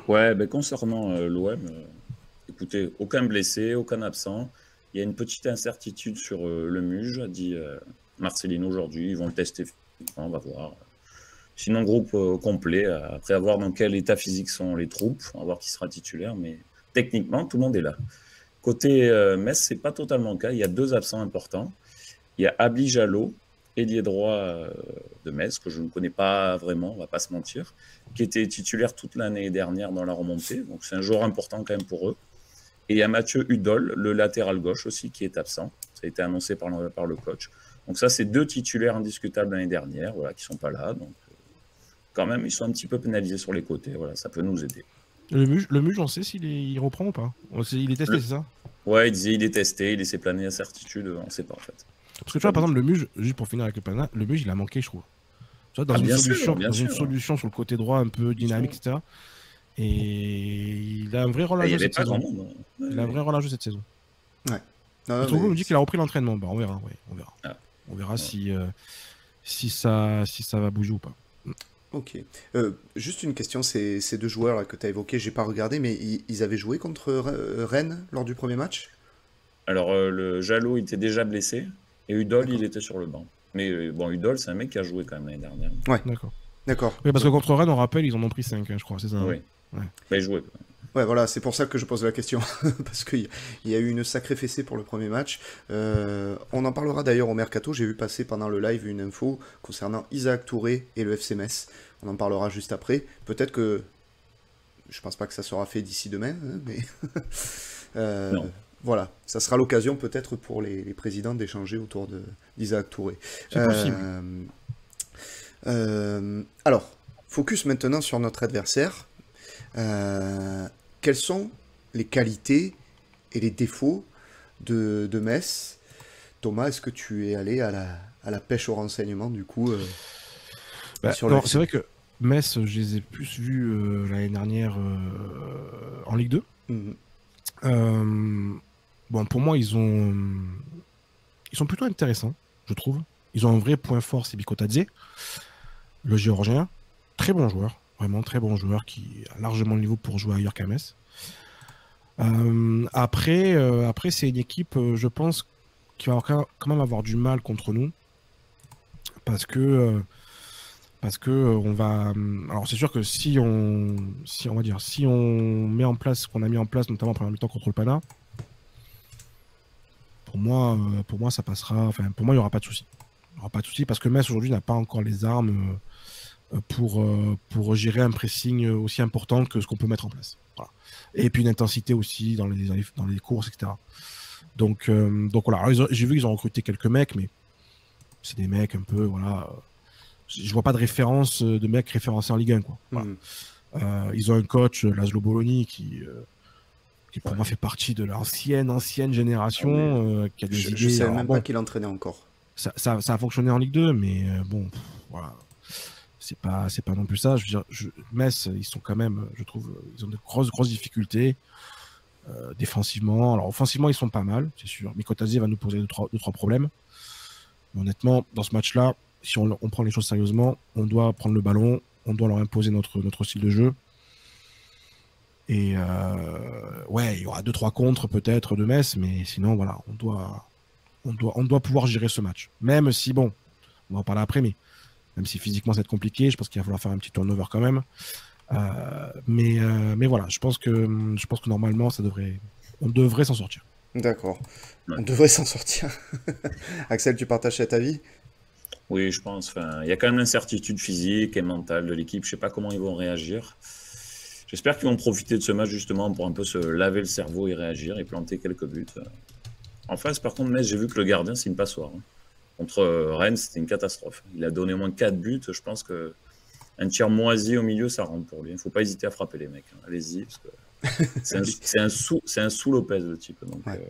Ouais, ben concernant l'OM, écoutez, aucun blessé, aucun absent. Il y a une petite incertitude sur le MUJ, a dit Marcelino aujourd'hui. Ils vont le tester physiquement, on va voir. Sinon, groupe complet, après à voir dans quel état physique sont les troupes, on va voir qui sera titulaire, mais techniquement, tout le monde est là. Côté Metz, c'est pas totalement le cas. Il y a deux absents importants. Il y a Abli Jallo, ailier droit de Metz, que je ne connais pas vraiment, on va pas se mentir, qui était titulaire toute l'année dernière dans la remontée. Donc c'est un joueur important quand même pour eux. Et il y a Mathieu Hudol, le latéral gauche aussi, qui est absent. Ça a été annoncé par le coach. Donc ça, c'est deux titulaires indiscutables l'année dernière, voilà, qui sont pas là. Donc quand même, ils sont un petit peu pénalisés sur les côtés. Voilà, ça peut nous aider. Le Muge, on sait il reprend ou pas? Il est testé, c'est ça? Ouais, il disait il est testé, il laissait planer l'incertitude, on ne sait pas en fait. Parce que tu vois, par exemple, le Muge, juste pour finir avec le Pana, le Muge, il a manqué, je trouve. Tu vois, dans une Bien solution, sûr, bien dans une sûr. solution sur le côté droit un peu dynamique, etc. Et il a un vrai rôle à Il n'y jouer avait cette pas grand saison. monde. Hein. Il a un vrai rôle à jouer cette saison. Ouais. Non, Togo mais me dit qu'il a repris l'entraînement. Bah, on verra, ouais, on verra. Ah, On verra ouais. si ça va bouger ou pas. ok. Juste une question, ces deux joueurs là, que tu as évoqués, j'ai pas regardé, mais ils avaient joué contre Rennes lors du premier match? Alors, le Jallo, il était déjà blessé, et Udol, il D'accord. était sur le banc. Mais bon, Udol, c'est un mec qui a joué quand même l'année dernière. Ouais, D'accord. d'accord. Oui, parce que contre Rennes, on rappelle, ils en ont pris 5, je crois, c'est ça. Hein. Oui, Ouais. bah, il jouait. Ouais, voilà, c'est pour ça que je pose la question. Parce qu'il y a eu une sacrée fessée pour le premier match. On en parlera d'ailleurs au Mercato. J'ai vu passer pendant le live une info concernant Isaac Touré et le FC Metz. On en parlera juste après. Peut-être que... Je pense pas que ça sera fait d'ici demain, hein, mais... euh, Non. voilà, ça sera l'occasion peut-être pour les présidents d'échanger autour d'Isaac Touré. C'est possible. Alors, focus maintenant sur notre adversaire. Quelles sont les qualités et les défauts de Metz? Thomas, est-ce que tu es allé à la pêche au renseignement du coup sur le Non, c'est FC? vrai que Metz, je les ai plus vus l'année dernière en Ligue 2. Mhm. Bon, pour moi, ils sont plutôt intéressants, je trouve. Ils ont un vrai point fort, c'est Bikotadze, le Géorgien. Très bon joueur, vraiment très bon joueur qui a largement le niveau pour jouer ailleurs qu'à Metz. Après, c'est une équipe, je pense, qui va quand même avoir du mal contre nous. Parce que on va. Alors, c'est sûr que si on met en place ce qu'on a mis en place, notamment en première mi-temps contre le Pana, pour moi, ça passera. Enfin, pour moi, il n'y aura pas de souci. Il n'y aura pas de souci parce que Metz aujourd'hui n'a pas encore les armes pour gérer un pressing aussi important que ce qu'on peut mettre en place. Voilà. Et puis une intensité aussi dans les courses, etc. Donc voilà. J'ai vu qu'ils ont recruté quelques mecs, mais c'est des mecs un peu, voilà. Je vois pas de référence de mecs référencés en Ligue 1, quoi. Voilà. Ils ont un coach, Laszlo Bologna, qui pour moi fait partie de l'ancienne génération, qui a des idées. Je savais Alors, même pas bon, qu'il entraînait encore. ça a fonctionné en Ligue 2, mais bon, voilà. C'est pas non plus ça. Je veux dire, Metz, ils sont quand même, je trouve, ils ont de grosses difficultés défensivement. Alors offensivement, ils sont pas mal, c'est sûr. Mikotadze va nous poser deux, trois problèmes. Mais honnêtement, dans ce match-là, si on prend les choses sérieusement, on doit prendre le ballon, on doit leur imposer notre style de jeu. Et ouais, il y aura 2-3 contres peut-être de Metz, mais sinon, voilà, on doit pouvoir gérer ce match. Même si, bon, on va en parler après, mais même si physiquement ça va être compliqué, je pense qu'il va falloir faire un petit turnover quand même. Mais voilà, je pense que normalement, on devrait s'en sortir. D'accord. Ouais. On devrait s'en sortir. Axel, tu partages cet avis? Oui, je pense. Enfin, il y a quand même l'incertitude physique et mentale de l'équipe. Je ne sais pas comment ils vont réagir. J'espère qu'ils vont profiter de ce match justement pour un peu se laver le cerveau et réagir et planter quelques buts. En face, par contre, Metz, j'ai vu que le gardien, c'est une passoire. Hein. Contre Rennes, c'était une catastrophe. Il a donné moins de 4 buts. Je pense que un tir moisi au milieu, ça rentre pour lui. Il ne faut pas hésiter à frapper les mecs. Hein. Allez-y, parce que c'est un sous Lopez, le type. Donc, Ouais.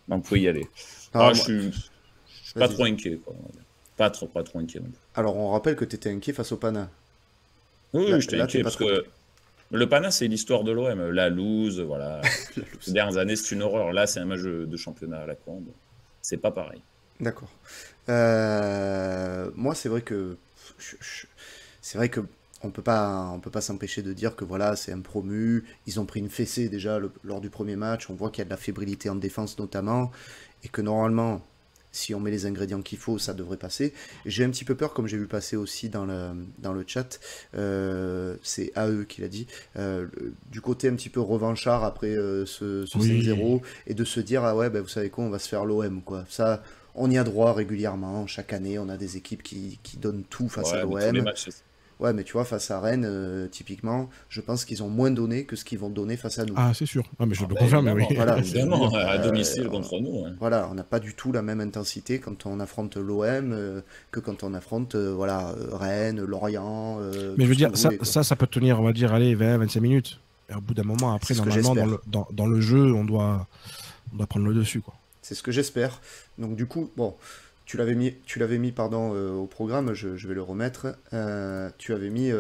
vous pouvez y aller. Alors, Je suis pas trop inquiet. Quoi, pas trop inquiet. Non. alors, on rappelle que tu étais inquiet face au Pana. Oui, j'étais Là, t'es inquiet pas parce trop que inquiet. le Pana, c'est l'histoire de l'OM. La loose, voilà. Ces dernières années, c'est une horreur. Là, c'est un match de championnat à la con. Bon. C'est pas pareil. D'accord. Moi, c'est vrai que c'est vrai que on peut pas s'empêcher de dire que voilà, c'est un promu, ils ont pris une fessée déjà lors du premier match, on voit qu'il y a de la fébrilité en défense notamment, et que normalement, si on met les ingrédients qu'il faut, ça devrait passer. J'ai un petit peu peur, comme j'ai vu passer aussi dans le chat, c'est AE qui l'a dit, du côté un petit peu revanchard après ce Oui. 5-0, et de se dire, ah ouais, ben, vous savez quoi, on va se faire l'OM, quoi. Ça, on y a droit régulièrement, chaque année, on a des équipes qui donnent tout face à Ouais, mais tous les l'OM. matchs, c'est ça. Ouais, mais tu vois, face à Rennes, typiquement, je pense qu'ils ont moins donné que ce qu'ils vont donner face à nous. Ah, c'est sûr. Ah, mais je Ah le bah, confirme, oui. évidemment, Voilà, je veux évidemment, dire, à domicile contre nous. Hein. voilà, on n'a pas du tout la même intensité quand on affronte l'OM que quand on affronte voilà, Rennes, Lorient, Mais je tout veux ce que dire, vous voulez, quoi. ça peut tenir, on va dire, allez, 20-25 minutes. Et au bout d'un moment, après, C'est ce que normalement, j'espère. dans le jeu, on doit prendre le dessus, quoi. C'est ce que j'espère. Donc du coup, bon, tu l'avais mis pardon, au programme, je vais le remettre. Tu avais mis,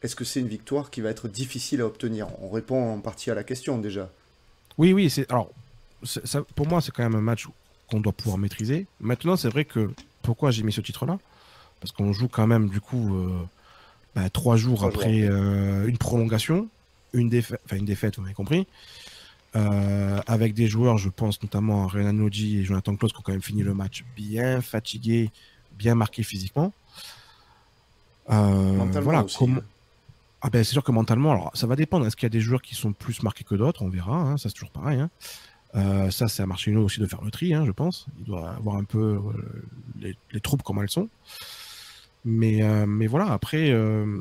est-ce que c'est une victoire qui va être difficile à obtenir? On répond en partie à la question déjà. Oui, oui, alors, pour moi, c'est quand même un match qu'on doit pouvoir maîtriser. Maintenant, c'est vrai que, pourquoi j'ai mis ce titre-là? Parce qu'on joue quand même, du coup, 3 jours 3 jours après après. une prolongation, une défaite, vous m'avez compris. Avec des joueurs, je pense notamment à Renan Lodi et Jonathan Claude qui ont quand même fini le match bien fatigués, bien marqués physiquement. Mentalement Voilà, aussi, hein. Ah ben, c'est sûr que mentalement, alors ça va dépendre. Est-ce qu'il y a des joueurs qui sont plus marqués que d'autres? On verra, hein, ça c'est toujours pareil. Hein. Ça, c'est à Marcelino aussi de faire le tri, hein, je pense. Il doit avoir un peu les troupes comme elles sont. Mais voilà, après, je veux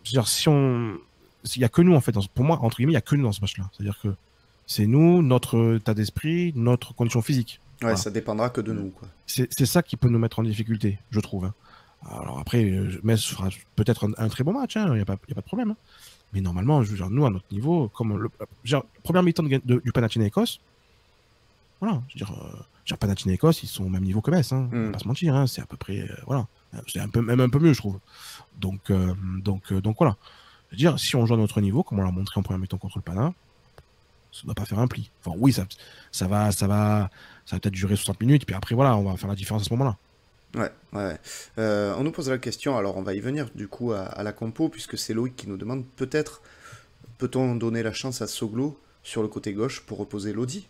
dire, s'il y a que nous, en fait, pour moi, entre guillemets, il y a que nous dans ce match-là. C'est-à-dire que c'est nous, notre état d'esprit, notre condition physique. Ouais, Voilà. ça dépendra que de nous, quoi. C'est ça qui peut nous mettre en difficulté, je trouve. Hein. Alors après, Metz fera peut-être un très bon match, il n'y a pas de problème. Hein. Mais normalement, je veux dire, nous, à notre niveau, comme première mi-temps du Panathinaikos, voilà, Panathinaikos, ils sont au même niveau que Metz, hein, on va pas se mentir, hein, c'est à peu près, voilà, c'est même un peu mieux, je trouve. Donc voilà. Je veux dire, si on joue à notre niveau, comme on l'a montré en première mi-temps contre le Pana, ça ne doit pas faire un pli. Enfin, oui, ça va peut-être durer 60 minutes, puis après, voilà, on va faire la différence à ce moment-là. Ouais, ouais. On nous pose la question, alors on va y venir du coup à la compo, puisque c'est Loïc qui nous demande peut-on donner la chance à Soglo sur le côté gauche pour reposer Lodi?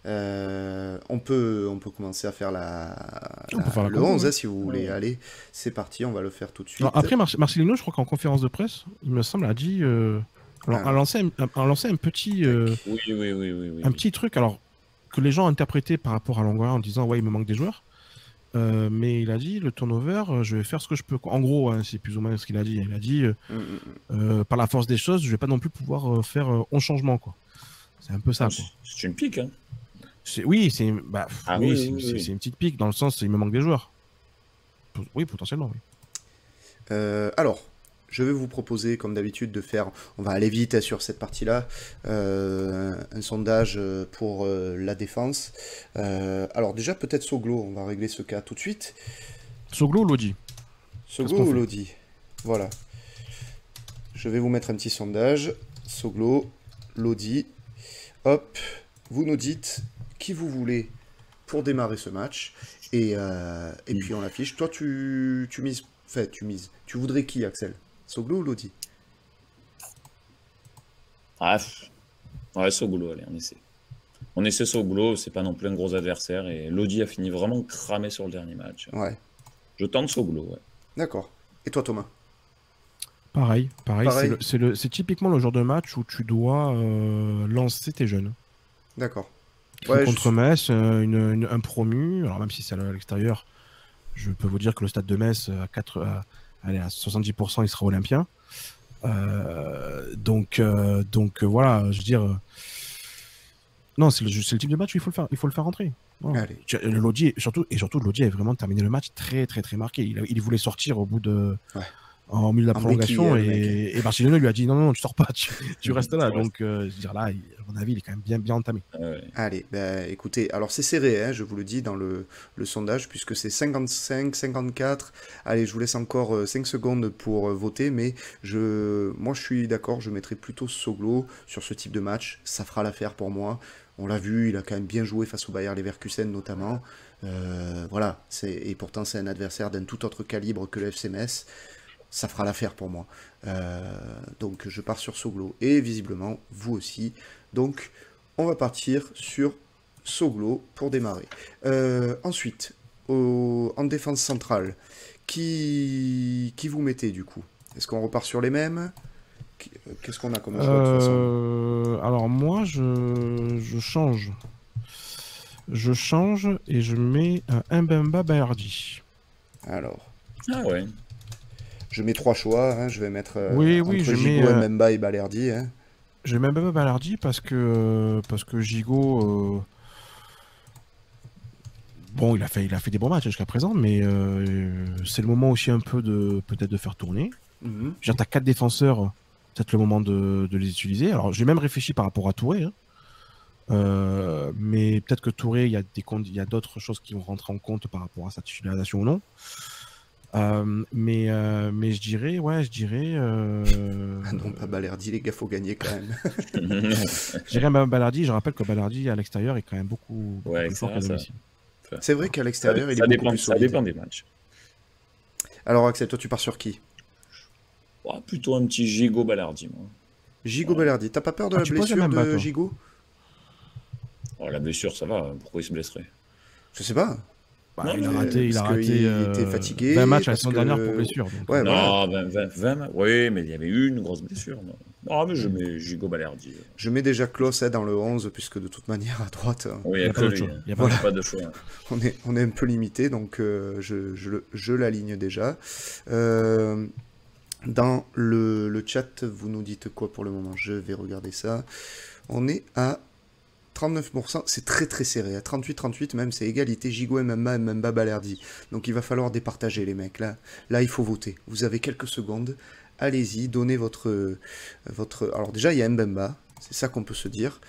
On peut commencer à faire On peut faire la le compo, 11 ouais. si vous voulez. Allez, c'est parti, on va le faire tout de suite. Alors après, Marcelino, je crois qu'en conférence de presse, il me semble, a dit. A lancé un petit. Oui. Un petit truc, alors, que les gens interprétaient par rapport à Longoria en disant, ouais, il me manque des joueurs. Mais il a dit, le turnover, je vais faire ce que je peux. En gros, hein, c'est plus ou moins ce qu'il a dit. Il a dit, par la force des choses, je vais pas non plus pouvoir faire 11 changements, quoi. C'est un peu ça, quoi. C'est une pique, hein. Oui, c'est une petite pique, dans le sens, il me manque des joueurs. Oui, potentiellement, oui. Alors, je vais vous proposer, comme d'habitude, de faire, on va aller vite sur cette partie-là, un sondage pour la défense. Alors déjà, peut-être Soglo, on va régler ce cas tout de suite. Soglo ou Lodi? Soglo ou Lodi? Voilà. Je vais vous mettre un petit sondage. Soglo, Lodi. Hop, vous nous dites qui vous voulez pour démarrer ce match. Et puis on l'affiche. Toi, tu mises... Enfin, tu mises. Tu voudrais qui, Axel? Soglo ou Lodi? Ah, ouais, Soglo, allez, on essaie. On essaie Soglo, c'est pas non plus un gros adversaire. Et Lodi a fini vraiment cramé sur le dernier match. Ouais. Je tente Soglo, ouais. D'accord. Et toi, Thomas? Pareil. C'est typiquement le genre de match où tu dois lancer tes jeunes. D'accord. Ouais, contre Metz, un promu, alors même si c'est à l'extérieur, je peux vous dire que le stade de Metz, à 70%, il sera olympien. Donc voilà, je veux dire... Non, c'est le type de match où il faut le faire rentrer. Voilà. Lodi, surtout, Lodi a vraiment terminé le match très très très marqué. Il voulait sortir au bout de... Ouais. En milieu de la prolongation, et Marcelino lui a dit non, tu sors pas, tu restes là. Donc, je veux dire, là, à mon avis, il est quand même bien entamé. Allez, écoutez, alors c'est serré, hein, je vous le dis dans le sondage, puisque c'est 55, 54. Allez, je vous laisse encore 5 secondes pour voter, mais moi je suis d'accord, je mettrai plutôt Soglo sur ce type de match. Ça fera l'affaire pour moi. On l'a vu, il a quand même bien joué face au Bayer Leverkusen notamment. Voilà, et pourtant c'est un adversaire d'un tout autre calibre que le FC Metz. ça fera l'affaire pour moi. Donc je pars sur Soglo, et visiblement vous aussi. Donc on va partir sur Soglo pour démarrer. Ensuite, en défense centrale, qui vous mettez du coup? Est-ce qu'on repart sur les mêmes? Qu'est-ce qu'on a comme choix de toute façon? Alors moi, je change. Je change et je mets un Mbemba Balerdi. Alors, Ah ouais. je mets 3 choix. Hein. Je vais mettre Oui, entre je Gigot, mets, Mbemba et Balerdi. Hein. je mets Mbemba Balerdi parce que Gigot, bon, il a fait des bons matchs jusqu'à présent, mais c'est le moment aussi un peu peut-être de faire tourner. Mhm. Tu as 4 défenseurs, peut-être le moment de les utiliser. Alors j'ai même réfléchi par rapport à Touré, hein. Mais peut-être que Touré, il y a d'autres choses qui vont rentrer en compte par rapport à sa titularisation ou non. Mais je dirais. Ah non, pas Balerdi, les gars, faut gagner quand même. Je dirais même Balerdi. Je rappelle que Balerdi à l'extérieur est quand même beaucoup Ouais, plus fort ça, qu'à ça. domicile. C'est vrai qu'à l'extérieur, il est Ça beaucoup dépend, plus ça solide. dépend des matchs. Alors Axel, toi tu pars sur qui? Oh, plutôt un petit gigot Balardi, moi. Gigot Balerdi. T'as pas peur de la tu poses blessure la même, de toi. Gigot? Oh, la blessure, ça va. Pourquoi il se blesserait? Je sais pas. Bah, Non, il a mais raté, parce raté qu'il était fatigué, 20 matchs la parce saison que- dernière pour blessure. Donc, Ouais, voilà. Non, 20, oui, mais il y avait eu une grosse blessure. Non, mais je mets gigot Balardi. Je mets déjà Klose dans le 11, puisque de toute manière, à droite, Oui, il n'y a pas d'autre choix. Il y a pas Il n'y d'autre a pas de choix. on est un peu limité, donc je l'aligne déjà. Dans le chat, vous nous dites quoi pour le moment? Je vais regarder ça. On est à 39%, c'est très très serré, à 38-38 même, c'est égalité, Gigot, Mbemba, Balerdi. Donc il va falloir départager les mecs, là il faut voter. Vous avez quelques secondes, allez-y, donnez votre... Alors déjà il y a Mbemba, c'est ça qu'on peut se dire.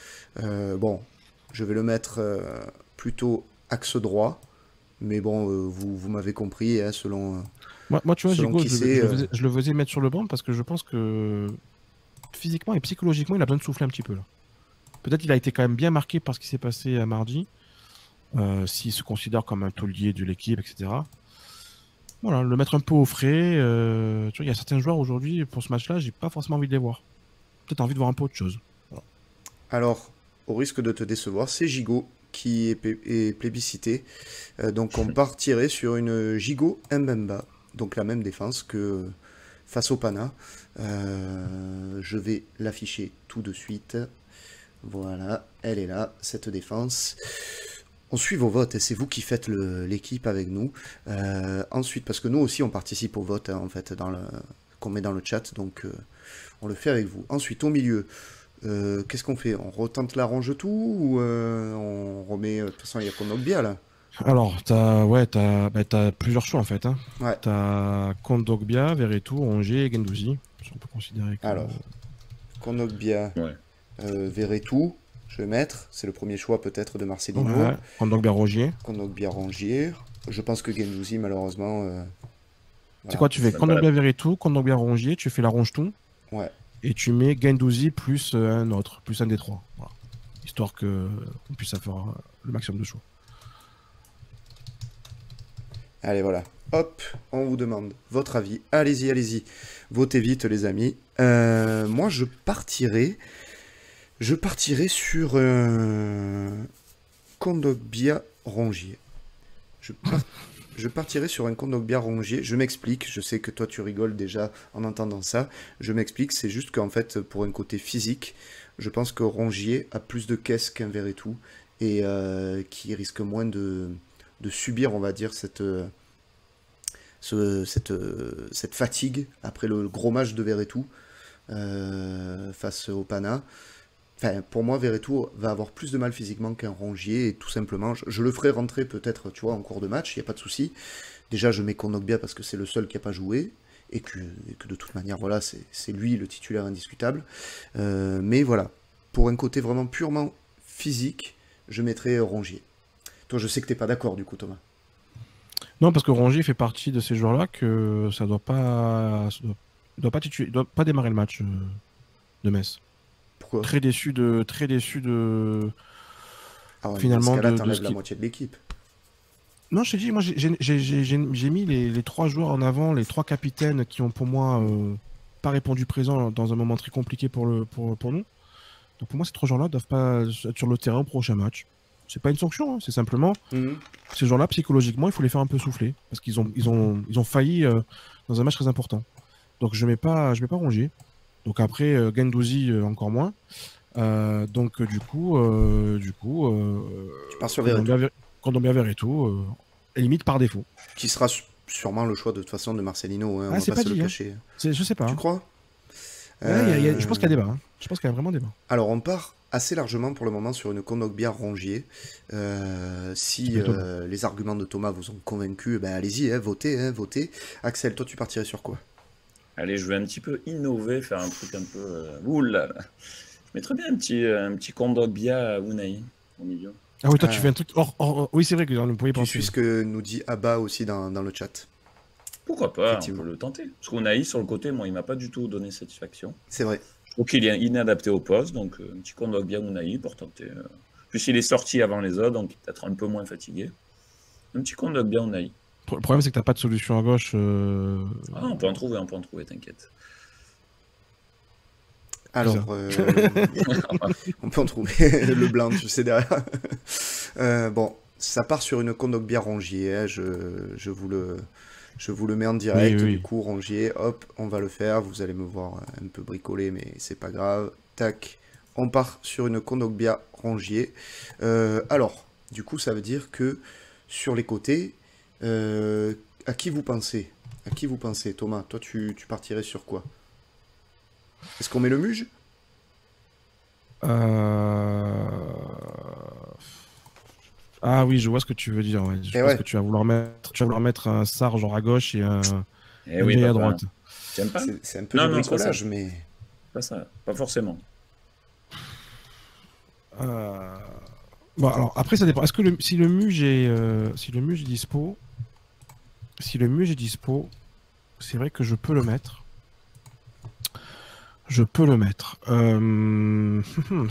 Bon, je vais le mettre plutôt axe droit, mais bon, vous m'avez compris, hein, selon... Moi, tu vois, selon Gigot, qui c'est, je le faisais mettre sur le banc parce que je pense que physiquement et psychologiquement, il a besoin de souffler un petit peu là. Peut-être qu'il a été quand même bien marqué par ce qui s'est passé à mardi, s'il se considère comme un taulier de l'équipe, etc. Voilà, le mettre un peu au frais. Tu vois, il y a certains joueurs aujourd'hui, pour ce match-là, j'ai pas forcément envie de les voir. Peut-être envie de voir un peu autre chose. Voilà. Alors, au risque de te décevoir, c'est Gigot qui est plébiscité. Donc on partirait sur une Gigot Mbemba, donc la même défense que face au Pana. Je vais l'afficher tout de suite. Voilà, elle est là, cette défense. On suit vos votes, et c'est vous qui faites l'équipe avec nous. Ensuite, parce que nous aussi on participe au vote, hein, en fait, qu'on met dans le chat, donc on le fait avec vous. Ensuite, au milieu, qu'est-ce qu'on fait? On retente la ronge tout, ou on remet... De toute façon, il y a Kondogbia, là. Alors, t'as plusieurs choix en fait. Hein. Ouais. T'as Kondogbia, Verretou, Rongier et Guendouzi. On peut considérer que... Alors, Kondogbia, Ouais. Verretou, je vais mettre. C'est le premier choix peut-être de Marcelino. Ouais, Kondogbia, Rongier. Kondogbia, Rongier. Je pense que Guendouzi, malheureusement... C'est quoi, tu fais Ça Kondogbia, va. Verretou, Kondogbia, Rongier, tu fais la ronge-tout. Ouais. Et tu mets Guendouzi plus un autre, plus un des trois. Voilà. Histoire qu'on puisse avoir le maximum de choix. Allez, voilà. Hop, on vous demande votre avis. Allez-y, allez-y. Votez vite, les amis. Moi, je partirai sur Kondogbia Rongier. Je partirai sur un Kondogbia Rongier. Je m'explique. Je sais que toi, tu rigoles déjà en entendant ça. Je m'explique. C'est juste qu'en fait, pour un côté physique, je pense que Rongier a plus de caisse qu'un Verretou et qui risque moins de subir, on va dire, cette fatigue après le gros match de Verretou face au Pana. Enfin, pour moi, Verretou va avoir plus de mal physiquement qu'un Rongier, et tout simplement, je le ferai rentrer peut-être, tu vois, en cours de match, il n'y a pas de souci. Déjà, je mets Kondogbia parce que c'est le seul qui n'a pas joué, et que de toute manière, voilà, c'est lui le titulaire indiscutable. Mais voilà, pour un côté vraiment purement physique, je mettrai Rongier. Toi, je sais que t'es pas d'accord, du coup, Thomas. Non, parce que Rongier fait partie de ces joueurs-là que ça doit pas démarrer le match de Metz. Pourquoi? Très déçu de Ah ouais, finalement dans ce cas-là, de t'enlèves ce la qui... moitié de l'équipe. Non, je t'ai dit, moi j'ai mis les 3 joueurs en avant, les 3 capitaines qui ont pour moi pas répondu présent dans un moment très compliqué pour nous. Donc pour moi, ces 3 joueurs-là doivent pas être sur le terrain au prochain match. C'est pas une sanction, hein, c'est simplement ces joueurs-là, psychologiquement, il faut les faire un peu souffler parce qu'ils ont failli dans un match très important. Donc je mets pas Rongier. Donc après, Guendouzi encore moins. Donc du coup, Tu pars sur Verretou. Kondogbia Verretou, limite par défaut. Qui sera sûrement le choix de toute façon de Marcelino, hein, on va c'est pas pas se le dit, hein. cacher. Je sais pas. Tu crois? Ouais, je pense qu'il y a débat. Hein. Je pense qu'il y a vraiment débat. Alors on part assez largement pour le moment sur une Kondogbia Rongier. Si les arguments de Thomas vous ont convaincu, ben allez-y, votez. Axel, toi tu partirais sur quoi? Allez, je vais un petit peu innover, faire un truc un peu... oulala. Je mettrais bien un petit Kondogbia Unai au milieu. Ah oui, toi tu fais un truc oui, c'est vrai que on pouvait Tu penser. suis ce que nous dit Abba aussi dans le chat. Pourquoi pas, on peut le tenter. Parce qu'Unai, sur le côté, moi, il m'a pas du tout donné satisfaction. C'est vrai. Je trouve qu'il est inadapté au poste, donc un petit Kondogbia Unai pour tenter. Plus il est sorti avant les autres, donc il est peut-être un peu moins fatigué. Un petit Kondogbia Unai. Le problème, c'est que t'as pas de solution à gauche. Ah, on peut en trouver, t'inquiète. Alors, on peut en trouver le blanc, tu sais, derrière. Bon, ça part sur une Kondogbia Rongier, hein, je vous le mets en direct, Oui. Du coup, Rongier, hop, on va le faire, vous allez me voir un peu bricoler, mais c'est pas grave. Tac, on part sur une Kondogbia Rongier. Alors, du coup, ça veut dire que sur les côtés, à qui vous pensez? Thomas? Toi, tu partirais sur quoi? Est-ce qu'on met le Muge? Ah oui, je vois ce que tu veux dire. Ouais. Je pense que tu vas vouloir mettre un Sarr genre à gauche et un oui, à droite. J'aime pas. C'est un peu de bricolage, mais... Pas ça, pas forcément. Bon, alors après ça dépend. Est-ce que si le Muge est dispo, c'est vrai que je peux le mettre. C'est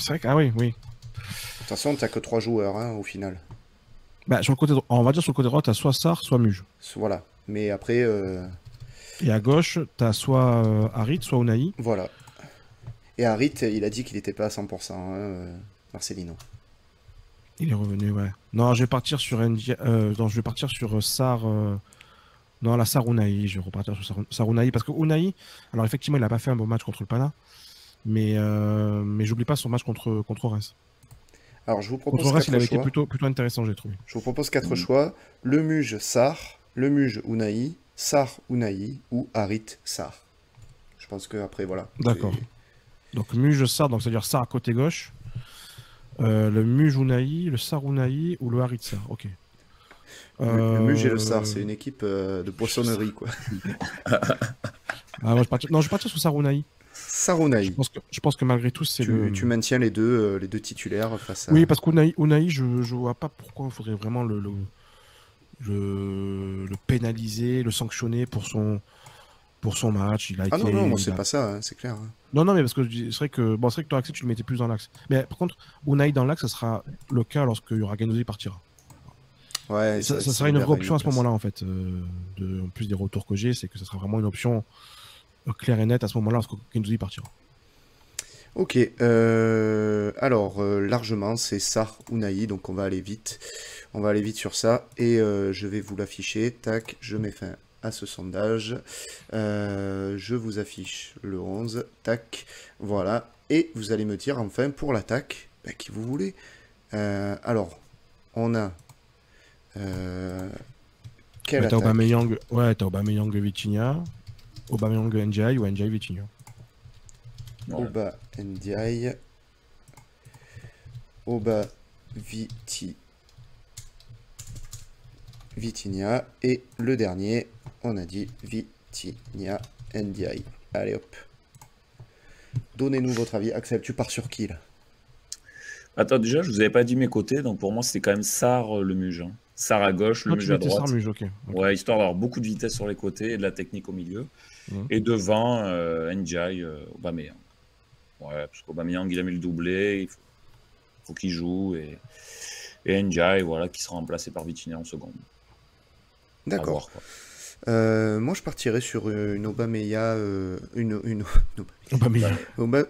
vrai que... Ah oui. De toute façon, t'as que 3 joueurs, hein, au final. Bah, sur le côté on va dire sur le côté droit, t'as soit Sarr, soit Muge. Voilà. Mais après... Et à gauche, t'as soit Harit, soit Unai. Voilà. Et Harit, il a dit qu'il n'était pas à 100%, hein, Marcelino. Il est revenu, ouais. Non, je vais partir sur Sarr... Non, la Sarr Unai, je vais repartir sur Sarr Unai, parce que Unai, alors effectivement, il n'a pas fait un bon match contre le Pana, mais j'oublie pas son match contre Reims. Alors, je vous propose contre Reims, il avait choix. été plutôt intéressant, j'ai trouvé. Je vous propose 4 choix. Le Muge Sarr, le Muge Unai, Sarr Unai ou Harit Sarr. Je pense que après voilà. D'accord. Donc Muge Sarr, donc c'est-à-dire Sarr côté gauche, le Muge Unai, le Sarr Unai ou le Harit Sarr. Ok. Le Muge et le Sarr, c'est une équipe de poissonnerie, quoi. Moi, je vais partir sur Sarr Unai. Sarr Unai. Je pense que malgré tout, c'est tu maintiens les deux titulaires face à... Oui, parce qu'Unai, je vois pas pourquoi il faudrait vraiment le pénaliser, le sanctionner pour son match. Il a été, non, moi c'est pas ça, hein, c'est clair. Hein. Non, mais parce que c'est vrai que toi, Axel, tu le mettais plus dans l'axe. Mais par contre, Unai dans l'axe, ça sera le cas lorsque Guendouzi partira. Ouais, ça sera une vraie option à ce moment-là, en fait. En plus des retours que j'ai, c'est que ça sera vraiment une option claire et nette à ce moment-là lorsque Guendouzi partira. Ok, alors largement c'est Sarr Unai, donc on va aller vite sur ça, et je vais vous l'afficher, tac, je mets fin à ce sondage, je vous affiche le 11, tac, voilà, et vous allez me dire enfin pour l'attaque, qui vous voulez. Alors, on a... quelle attaque? T'as Aubameyang Vitinha, Aubameyang Ndiaye ou Ndiaye Vitinha. Oba Ndiaye, Oba Vitinha, et le dernier, on a dit Vitinha Ndiaye. Allez hop. Donnez-nous votre avis. Axel, tu pars sur qui là? Attends, déjà, je vous avais pas dit mes côtés, donc pour moi, c'était quand même Sarr le Muge. Hein. Sarr à gauche, le Muge à droite. Sarr, Muge, okay. Ouais, histoire d'avoir beaucoup de vitesse sur les côtés et de la technique au milieu. Et devant, Ndiaye, Aubameyang. Ouais, parce qu'Aubameyang, il a mis le doublé, il faut qu'il joue. Et Ndiaye, voilà, qui sera remplacé par Vitinha en seconde. D'accord. voir, quoi. Moi, je partirais sur une Aubameyang.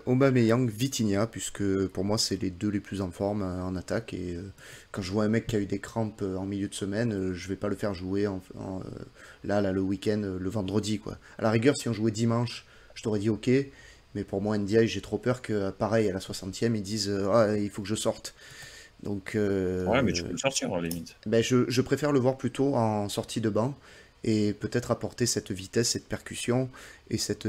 Aubameyang, Vitinha, puisque pour moi, c'est les deux les plus en forme en attaque. Et quand je vois un mec qui a eu des crampes en milieu de semaine, je vais pas le faire jouer là, le week-end, le vendredi, quoi. À la rigueur, si on jouait dimanche, je t'aurais dit ok. Mais pour moi, NDI, j'ai trop peur que, pareil, à la 60e, ils disent ah, il faut que je sorte. Donc, Ouais, mais tu peux le sortir, à la limite. ben, je préfère le voir plutôt en sortie de banc et peut-être apporter cette vitesse, cette percussion et cette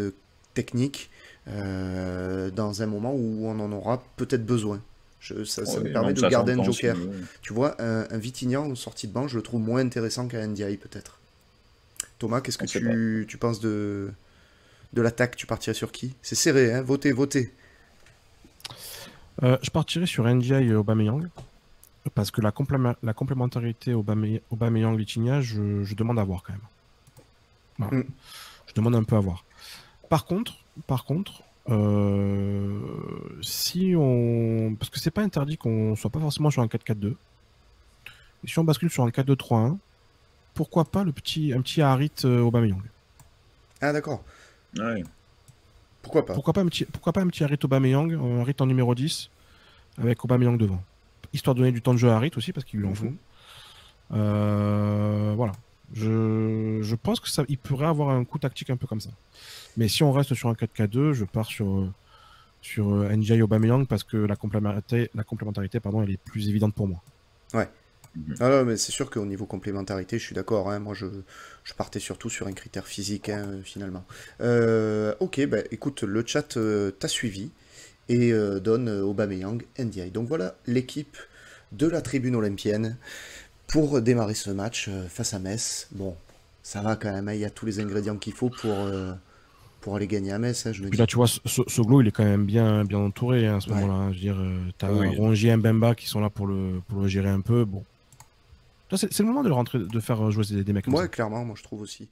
technique dans un moment où on en aura peut-être besoin. Ça me Ouais, permet même de ça garder un s'entend, c'est joker. mieux. Tu vois, un Vitinha en sortie de banc, je le trouve moins intéressant qu'un NDI peut-être. Thomas, qu'est-ce que On sait pas. tu penses de l'attaque? Tu partirais sur qui? C'est serré, hein? Votez, votez. Je partirais sur NDI et Aubameyang. Parce que la complémentarité Aubameyang-Vitinha, je demande à voir quand même. Voilà. Mm. Je demande un peu à voir. Par contre, si on... Parce que c'est pas interdit qu'on soit pas forcément sur un 4-4-2. Et si on bascule sur un 4-2-3-1, pourquoi pas un petit Harit Aubameyang? Ah d'accord. Ouais. Pourquoi pas? Pourquoi pas un petit Harit Aubameyang, un Harit en numéro 10, avec Aubameyang devant. Histoire de donner du temps de jeu à Harit aussi, parce qu'il lui en faut. Voilà. Je pense que il pourrait avoir un coup tactique un peu comme ça. Mais si on reste sur un 4-4-2, je pars sur NJ Aubameyang parce que la complémentarité, pardon, elle est plus évidente pour moi. Ouais. Mhm. Ah non, mais c'est sûr qu'au niveau complémentarité, je suis d'accord, hein. Moi, je partais surtout sur un critère physique, hein, finalement. Ok, bah, écoute, le chat t'a suivi et donne Aubameyang NDI. Donc voilà l'équipe de la tribune olympienne pour démarrer ce match face à Metz. Bon, ça va quand même, hein, il y a tous les ingrédients qu'il faut pour aller gagner à Metz, hein, je me Puis dis. là, tu vois, Soglo, il est quand même bien entouré, hein, à ce Ouais. moment-là. Je veux dire, t'as Oui. Rongier et Mbemba qui sont là pour le gérer un peu. Bon. Là, c'est le moment de faire jouer des mecs comme Ouais, ça. clairement, moi je trouve aussi.